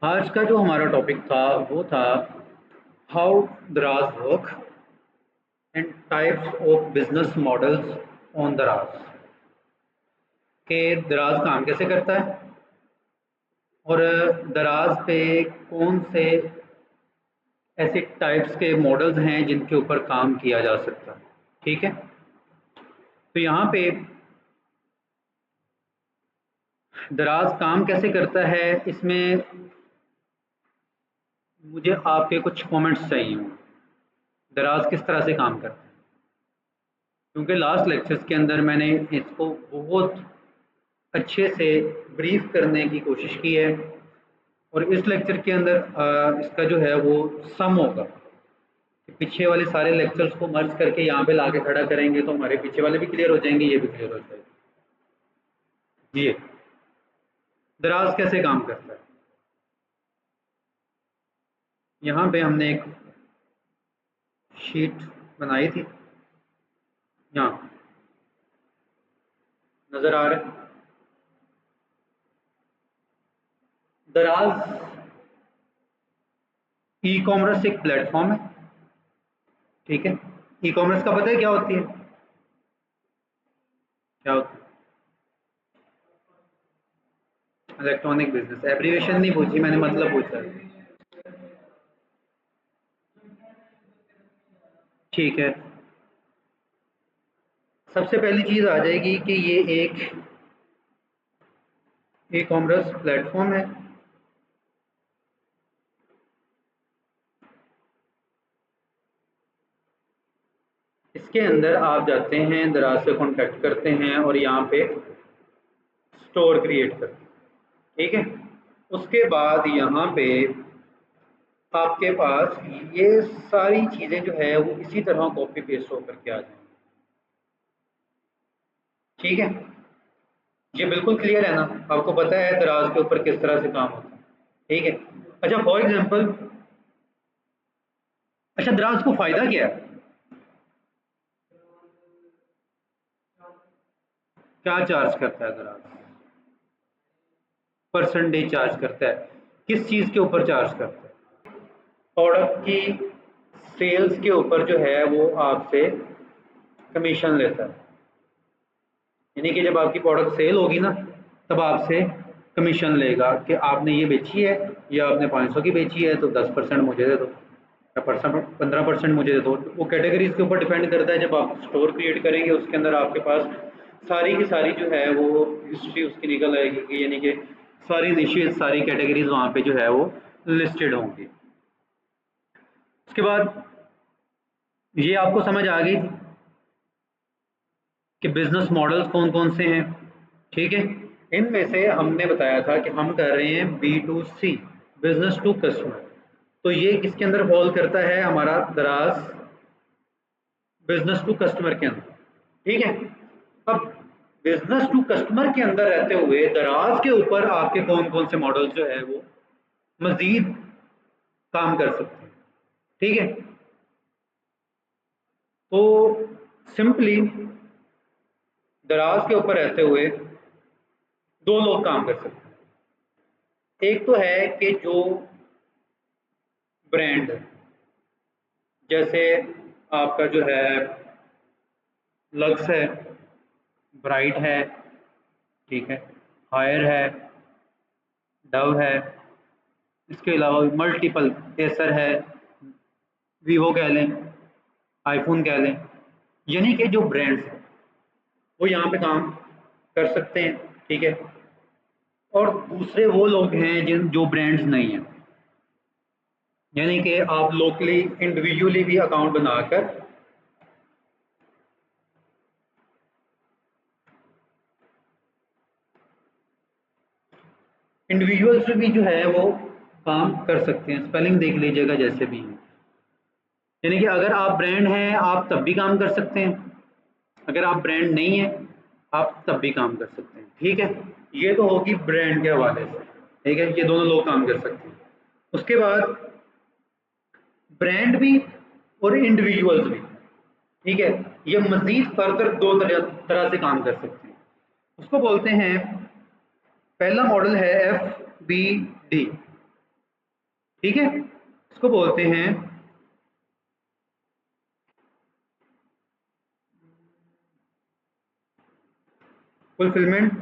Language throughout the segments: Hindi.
आज का जो हमारा टॉपिक था वो था हाउ दराज work and types of business models on दराज के दराज काम कैसे करता है और दराज पे कौन से ऐसे टाइप्स के मॉडल्स हैं जिनके ऊपर काम किया जा सकता है। ठीक है, तो यहाँ पे दराज काम कैसे करता है, इसमें मुझे आपके कुछ कमेंट्स चाहिए हों। दराज किस तरह से काम करता है, क्योंकि लास्ट लेक्चर्स के अंदर मैंने इसको बहुत अच्छे से ब्रीफ करने की कोशिश की है और इस लेक्चर के अंदर इसका जो है वो सम होगा कि पीछे वाले सारे लेक्चर्स को मर्ज करके यहाँ पे लाके खड़ा करेंगे तो हमारे पीछे वाले भी क्लियर हो जाएंगे, ये भी क्लियर हो जाएगा। ये दराज कैसे काम करता है, यहाँ पे हमने एक शीट बनाई थी, यहाँ नज़र आ रहा है। दराज ई कॉमर्स एक प्लेटफॉर्म है, ठीक है। ई कॉमर्स का पता है क्या होती है, क्या होती है? Electronic business. एब्रीवेशन नहीं पूछी मैंने, मतलब पूछा। ठीक है, सबसे पहली चीज़ आ जाएगी कि ये एक ई कॉमर्स प्लेटफॉर्म है। इसके अंदर आप जाते हैं, दराज से कॉन्टैक्ट करते हैं और यहाँ पे स्टोर क्रिएट करते हैं, ठीक है। उसके बाद यहाँ पे आपके पास ये सारी चीज़ें जो है वो इसी तरह कॉपी पेस्ट होकर के आ जाएंगी, ठीक है। ये बिल्कुल क्लियर है ना, आपको पता है दराज के ऊपर किस तरह से काम होता है, ठीक है। अच्छा, फॉर एग्जांपल, अच्छा दराज को फ़ायदा क्या है, क्या चार्ज करता है दराज? परसेंटेज चार्ज करता है। किस चीज़ के ऊपर चार्ज करता है? प्रोडक्ट की सेल्स के ऊपर जो है वो आपसे कमीशन लेता है, यानी कि जब आपकी प्रोडक्ट सेल होगी ना तब आपसे कमीशन लेगा कि आपने ये बेची है या आपने 500 की बेची है तो 10% मुझे दे दो या 15% मुझे दे दो। वो कैटेगरीज के ऊपर डिपेंड करता है। जब आप स्टोर क्रिएट करेंगे उसके अंदर आपके पास सारी की सारी जो है वो हिस्ट्री उसकी निकल आएगी कि यानी कि सारी निशेज, सारी कैटेगरीज वहाँ पे जो है वो लिस्टेड होंगी। उसके बाद ये आपको समझ आ गई कि बिजनेस मॉडल्स कौन कौन से हैं, ठीक है। इनमें से हमने बताया था कि हम कर रहे हैं B2C, बिजनेस टू कस्टमर। तो ये किसके अंदर फॉल करता है, हमारा दराज बिजनेस टू कस्टमर के अंदर, ठीक है। अब बिजनेस टू कस्टमर के अंदर रहते हुए दराज के ऊपर आपके कौन कौन से मॉडल जो है वो मजीद काम कर सकते हैं, ठीक है। तो सिंपली दराज के ऊपर रहते हुए दो लोग काम कर सकते हैं। एक तो है कि जो ब्रांड, जैसे आपका जो है लक्स है, ब्राइट है, ठीक है, हायर है, डव है, इसके अलावा मल्टीपल, एसर है, वीवो कह लें, आईफोन कह लें, यानी कि जो ब्रांड्स हैं वो यहाँ पे काम कर सकते हैं, ठीक है। और दूसरे वो लोग हैं जिन जो ब्रांड्स नहीं हैं, यानी कि आप लोकली इंडिविजुअली भी अकाउंट बनाकर इंडिविजुअल्स भी जो है वो काम कर सकते हैं। स्पेलिंग देख लीजिएगा जैसे भी है, यानी कि अगर आप ब्रांड हैं आप तब भी काम कर सकते हैं, अगर आप ब्रांड नहीं है आप तब भी काम कर सकते हैं, ठीक है। ये तो होगी ब्रांड के हवाले से, ठीक है, ये दोनों लोग काम कर सकते हैं। उसके बाद ब्रांड भी और इंडिविजुअल्स भी, ठीक है, ये मजीद फर्दर दो तरह से काम कर सकते हैं। उसको बोलते हैं, पहला मॉडल है FBD, ठीक है, इसको बोलते हैं फुलफिलमेंट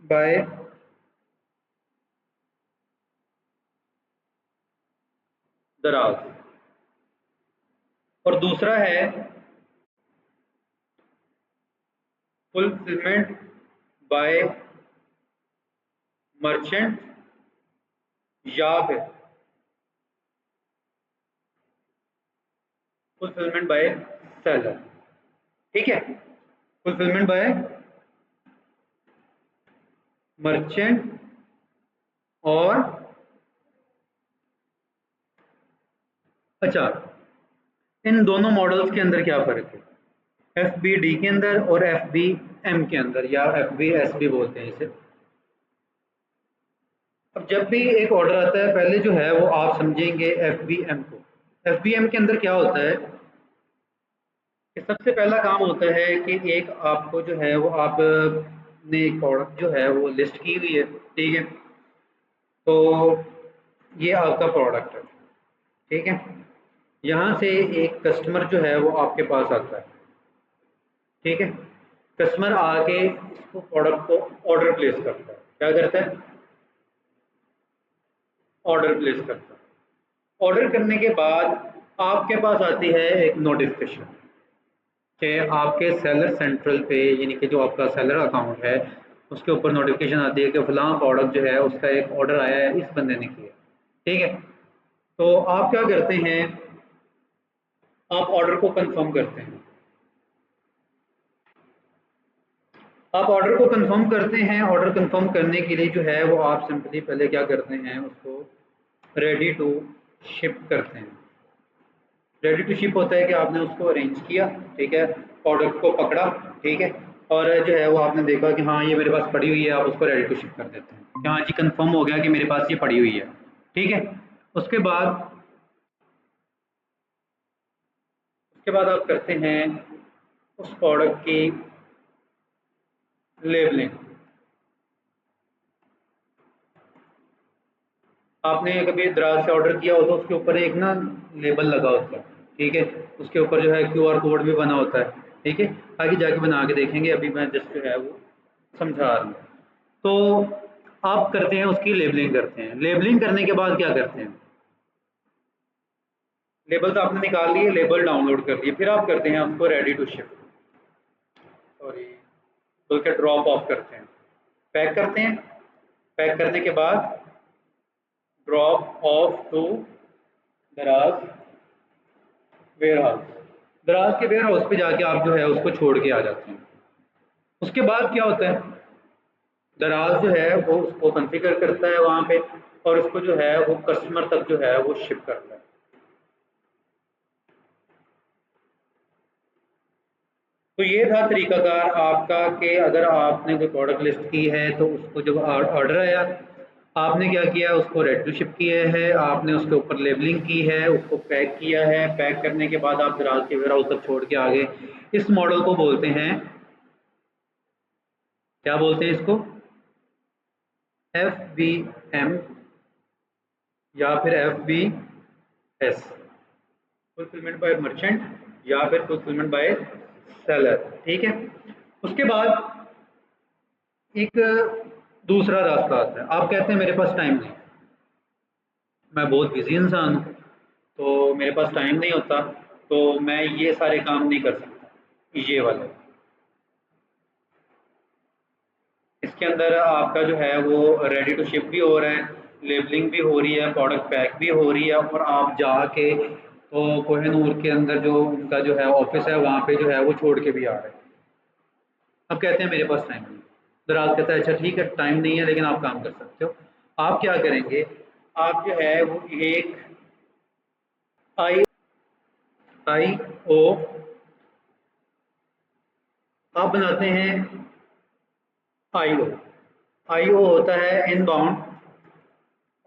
बाय दराज, और दूसरा है फुलफिलमेंट बाय मर्चेंट या फिर फुलफिलमेंट बाय सेलर। ठीक है, फुलफिलमेंट बाय मर्चेंट और अच्छा, इन दोनों मॉडल्स के अंदर क्या फ़र्क है, एफ बी डी के अंदर और एफ बी एम के अंदर, या एफ बी एस बी बोलते हैं इसे। अब जब भी एक ऑर्डर आता है पहले जो है वो आप समझेंगे एफ बी एम को। एफ बी एम के अंदर क्या होता है कि सबसे पहला काम होता है कि एक आपको जो है वो आपने एक प्रोडक्ट जो है वो लिस्ट की हुई है, ठीक है, तो ये आपका प्रोडक्ट है, ठीक है। यहाँ से एक कस्टमर जो है वो आपके पास आता है, ठीक है। कस्टमर आके इसको प्रोडक्ट को ऑर्डर प्लेस करता है, क्या करता है, ऑर्डर प्लेस करता है। ऑर्डर करने के बाद आपके पास आती है एक नोटिफिकेशन कि आपके सेलर सेंट्रल पे, यानी कि जो आपका सेलर अकाउंट है उसके ऊपर नोटिफिकेशन आती है कि फलां प्रोडक्ट जो है उसका एक ऑर्डर आया है, इस बंदे ने किया, ठीक है। तो आप क्या करते हैं, आप ऑर्डर को कंफर्म करते हैं। आप ऑर्डर को कंफर्म करते हैं, ऑर्डर कंफर्म करने के लिए जो है वो आप सिंपली पहले क्या करते हैं, उसको रेडी टू शिप करते हैं। रेडी टू शिप होता है कि आपने उसको अरेंज किया, ठीक है, प्रोडक्ट को पकड़ा, ठीक है, और जो है वो आपने देखा कि हाँ ये मेरे पास पड़ी हुई है, आप उसको रेडी टू शिप कर देते हैं कि हाँ जी कंफर्म हो गया कि मेरे पास ये पड़ी हुई है, ठीक है। उसके बाद उसके बाद आप करते हैं उस प्रोडक्ट की लेबलिंग। आपने कभी दराज से ऑर्डर किया हो तो उसके ऊपर एक ना लेबल लगा होता है, ठीक है, उसके ऊपर जो है क्यूआर कोड भी बना होता है, ठीक है। आगे जाके बना के देखेंगे, अभी मैं जस्ट जो है वो समझा रहा हूँ। तो आप करते हैं उसकी लेबलिंग करते हैं, लेबलिंग करने के बाद क्या करते हैं, लेबल तो आपने निकाल लिए, लेबल डाउनलोड कर लिए, फिर आप करते हैं उसको रेडी टू शिप, सॉरी बल्कि ड्रॉप ऑफ करते हैं, पैक करते हैं। पैक करने के बाद ड्रॉप ऑफ टू दराज वेयर हाउस, दराज के वेयर हाउस पे जाके आप जो है उसको छोड़ के आ जाते हैं। उसके बाद क्या होता है, दराज जो है वो उसको कॉन्फ़िगर करता है वहाँ पे, और उसको जो है वो कस्टमर तक जो है वो शिप करता है। तो ये था तरीकाकार आपका कि अगर आपने कोई प्रोडक्ट लिस्ट की है तो उसको जब ऑर्डर आया, आपने क्या किया, उसको रेडी टू शिप किया है, आपने उसके ऊपर लेबलिंग की है, उसको पैक किया है, पैक करने के बाद आप दराज के वेयर हाउस तक छोड़ के आ गए। इस मॉडल को बोलते हैं, क्या बोलते हैं इसको, एफ बी एम या फिर F B S, fulfilment by merchant या फिर फुलफिलमेंट बाय सेलर, ठीक है। उसके बाद एक दूसरा रास्ता आता है, आप कहते हैं मेरे पास टाइम नहीं, मैं बहुत बिजी इंसान हूँ, तो मेरे पास टाइम नहीं होता, तो मैं ये सारे काम नहीं कर सकता, ये वाले। इसके अंदर आपका जो है वो रेडी टू शिप भी हो रहा है, लेबलिंग भी हो रही है, प्रोडक्ट पैक भी हो रही है, और आप जाके तो कोहिनूर के अंदर जो उनका जो है ऑफिस है वहाँ पे जो है वो छोड़ के भी आ रहे हैं। अब कहते हैं मेरे पास टाइम नहीं, दराज कहता है अच्छा ठीक है टाइम नहीं है लेकिन आप काम कर सकते हो। आप क्या करेंगे, आप जो है वो एक आई आई ओ आप बनाते हैं, आई ओ, आई ओ होता है इनबाउंड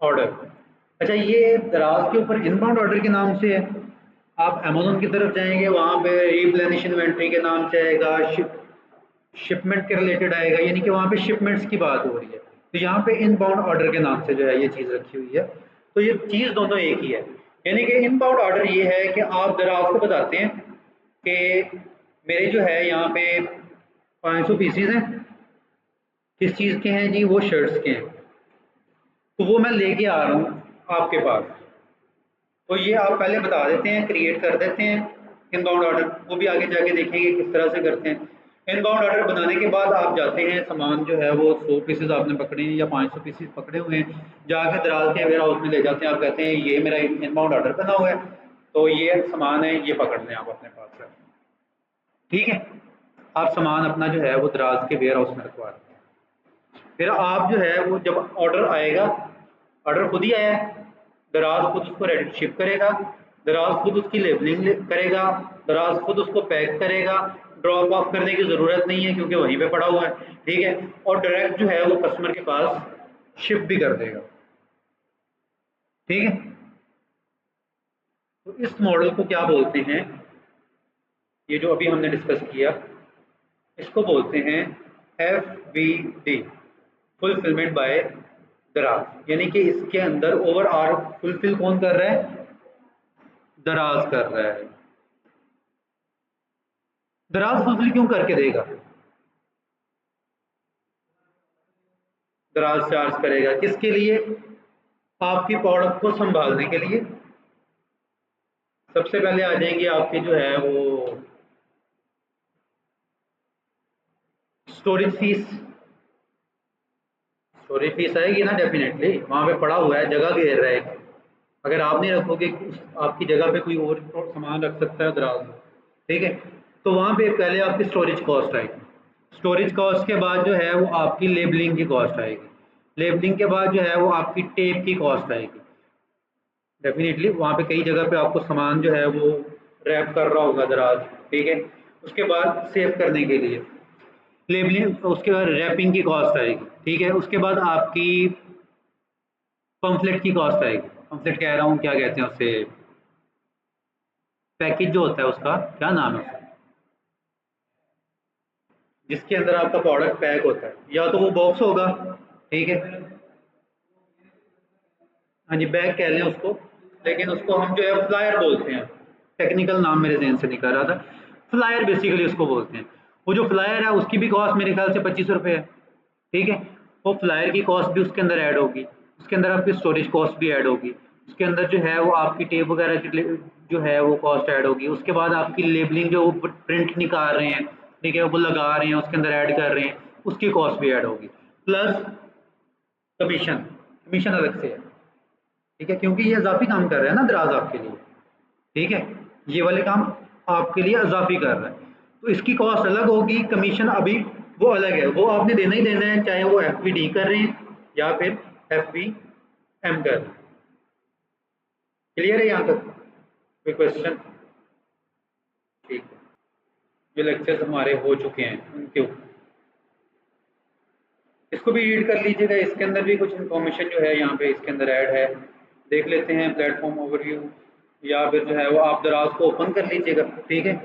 ऑर्डर। अच्छा, ये दराज के ऊपर इनबाउंड ऑर्डर के नाम से है। आप अमेज़न की तरफ जाएँगे, वहाँ पे रिप्लेनिश इन्वेंटरी के नाम से आएगा, शिपमेंट के रिलेटेड आएगा, यानी कि वहाँ पे शिपमेंट्स की बात हो रही है। तो यहाँ पे इनबाउंड ऑर्डर के नाम से जो है ये चीज़ रखी हुई है। तो ये चीज़ दोनों एक ही है। यानी कि इनबाउंड ऑर्डर ये है कि आप दराज को बताते हैं कि मेरे जो है यहाँ पे 500 पीसीज हैं, किस चीज़ के हैं जी, वो शर्ट्स के हैं, तो वो मैं लेके आ रहा हूँ आपके पास। तो ये आप पहले बता देते हैं, क्रिएट कर देते हैं इनबाउंड ऑर्डर, वो भी आगे जाके देखेंगे किस तरह से करते हैं। इनबाउंड ऑर्डर बनाने के बाद आप जाते हैं, सामान जो है वो 100 पीसेस आपने पकड़े हैं या 500 पीसेस पकड़े हुए हैं, जाके दराज के वेयर हाउस में ले जाते हैं। आप कहते हैं ये मेरा इनबाउंड ऑर्डर बना हुआ है, तो ये सामान है, ये पकड़ लें आप अपने पास से, ठीक है। आप सामान अपना जो है वो दराज के वेयर हाउस में रखवा दें। फिर आप जो है वो जब ऑर्डर आएगा, ऑर्डर खुद ही आया है, दराज खुद उसको रेडी शिप करेगा, दराज खुद उसकी लेबलिंग करेगा, दराज खुद उसको पैक करेगा, ड्रॉप ऑफ करने की ज़रूरत नहीं है क्योंकि वहीं पे पड़ा हुआ है, ठीक है। और डायरेक्ट जो है वो कस्टमर के पास शिप भी कर देगा, ठीक है। तो इस मॉडल को क्या बोलते हैं, ये जो अभी हमने डिस्कस किया, इसको बोलते हैं FBD, फुलफिलमेंट बाय दराज। यानी कि इसके अंदर ओवर आर फुलफिल कौन कर रहा है, दराज कर रहा है। दराज फुलफिल क्यों करके देगा, दराज चार्ज करेगा किसके लिए, आपकी प्रोडक्ट को संभालने के लिए। सबसे पहले आ जाएंगे आपके जो है वो स्टोरेज फीस, स्टोरेज फीस आएगी ना, डेफिनेटली वहां पे पड़ा हुआ है, जगह घेर रहा है। अगर आप नहीं रखोगे, आपकी जगह पे कोई और सामान रख सकता है दराज में, ठीक है। तो वहाँ पे पहले आपकी स्टोरेज कॉस्ट आएगी, स्टोरेज कॉस्ट के बाद जो है वो आपकी लेबलिंग की कॉस्ट आएगी, लेबलिंग के बाद जो है वो आपकी टेप की कॉस्ट आएगी। डेफिनेटली वहाँ पे कई जगह पे आपको सामान जो है वो रैप कर रहा होगा दराज, ठीक है। उसके बाद सेव करने के लिए लेबलिंग, उसके बाद रैपिंग की कॉस्ट आएगी, ठीक है। उसके बाद आपकी पम्फलेट की कॉस्ट आएगी, पम्फलेट कह रहा हूँ, क्या कहते हैं उसे, पैकेज जो होता है उसका क्या नाम है उसका, जिसके अंदर आपका प्रोडक्ट पैक होता है, या तो वो बॉक्स होगा, ठीक है। हाँ जी, बैग कह लें उसको, लेकिन उसको हम जो है फ्लायर बोलते हैं, टेक्निकल नाम मेरे जहन से निकल रहा था, फ्लायर बेसिकली उसको बोलते हैं। वो जो फ्लायर है उसकी भी कॉस्ट मेरे ख्याल से 25 रुपये है, ठीक है। वो फ्लायर की कॉस्ट भी उसके अंदर ऐड होगी, उसके अंदर आपकी स्टोरेज कॉस्ट भी ऐड होगी, उसके अंदर जो है वो आपकी टेप वगैरह की जो है वो कॉस्ट ऐड होगी। उसके बाद आपकी लेबलिंग जो वो प्रिंट निकाल रहे हैं, ठीक है, वो लगा रहे हैं, उसके अंदर ऐड कर रहे हैं, उसकी कॉस्ट भी ऐड होगी, प्लस कमीशन, कमीशन अलग से है, ठीक है, क्योंकि ये इजाफी काम कर रहा है ना दराज आपके लिए, ठीक है। ये वाले काम आपके लिए इजाफी कर रहा है, तो इसकी कॉस्ट अलग होगी, कमीशन अभी वो अलग है, वो आपने देना ही देना है, चाहे वो FBD कर रहे हैं या फिर FBM कर रहे हैं। क्लियर है यहाँ तक, कोई क्वेश्चन, ठीक है। जो लेक्चर्स हमारे हो चुके हैं उनके ऊपर इसको भी रीड कर लीजिएगा, इसके अंदर भी कुछ इन्फॉर्मेशन जो है यहाँ पे इसके अंदर ऐड है, देख लेते हैं प्लेटफॉर्म ओवरव्यू, या फिर जो है वो आप दराज को ओपन कर लीजिएगा, ठीक है।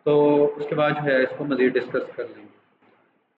तो उसके बाद जो है इसको मज़ीद डिस्कस कर लेंगे।